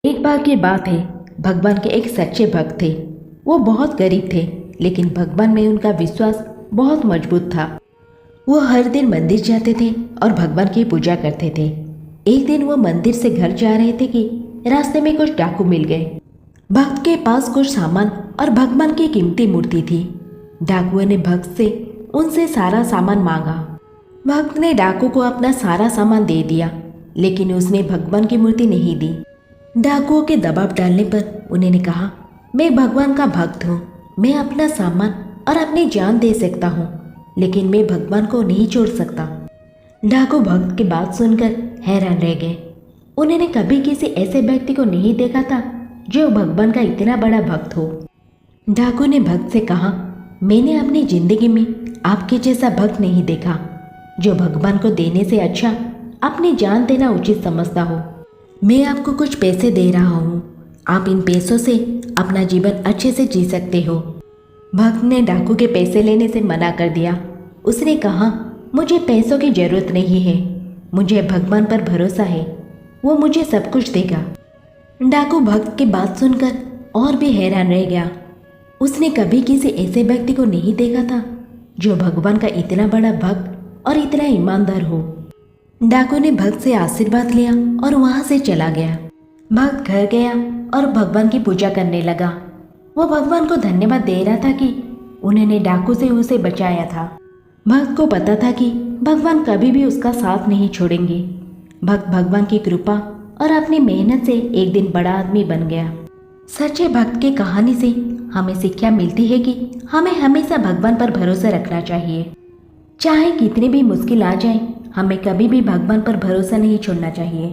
एक बार की बात है। भगवान के एक सच्चे भक्त थे। वो बहुत गरीब थे, लेकिन भगवान में उनका विश्वास बहुत मजबूत था। वो हर दिन मंदिर जाते थे और भगवान की पूजा करते थे। एक दिन वो मंदिर से घर जा रहे थे कि रास्ते में कुछ डाकू मिल गए। भक्त के पास कुछ सामान और भगवान की कीमती मूर्ति थी। डाकुओं ने भक्त से उनसे सारा सामान मांगा। भक्त ने डाकू को अपना सारा सामान दे दिया, लेकिन उसने भगवान की मूर्ति नहीं दी। डाकुओं के दबाव डालने पर उन्होंने कहा, मैं भगवान का भक्त हूँ, मैं अपना सामान और अपनी जान दे सकता हूँ, लेकिन मैं भगवान को नहीं छोड़ सकता। डाकू भक्त की बात सुनकर हैरान रह गए। उन्होंने कभी किसी ऐसे व्यक्ति को नहीं देखा था जो भगवान का इतना बड़ा भक्त हो। डाकू ने भक्त से कहा, मैंने अपनी जिंदगी में आपके जैसा भक्त नहीं देखा, जो भगवान को देने से अच्छा अपनी जान देना उचित समझता हो। मैं आपको कुछ पैसे दे रहा हूँ, आप इन पैसों से अपना जीवन अच्छे से जी सकते हो। भक्त ने डाकू के पैसे लेने से मना कर दिया। उसने कहा, मुझे पैसों की जरूरत नहीं है, मुझे भगवान पर भरोसा है, वो मुझे सब कुछ देगा। डाकू भक्त की बात सुनकर और भी हैरान रह गया। उसने कभी किसी ऐसे व्यक्ति को नहीं देखा था जो भगवान का इतना बड़ा भक्त और इतना ईमानदार हो। डाकू ने भक्त से आशीर्वाद लिया और वहां से चला गया। भक्त घर गया और भगवान की पूजा करने लगा। वो भगवान को धन्यवाद दे रहा था कि उन्होंने डाकू से उसे बचाया था। भक्त को पता था कि भगवान कभी भी उसका साथ नहीं छोड़ेंगे। भक्त भगवान की कृपा और अपनी मेहनत से एक दिन बड़ा आदमी बन गया। सच्चे भक्त की कहानी से हमें शिक्षा मिलती है कि हमें हमेशा भगवान पर भरोसा रखना चाहिए। चाहे कितनी भी मुश्किल आ जाए, हमें कभी भी भगवान पर भरोसा नहीं छोड़ना चाहिए।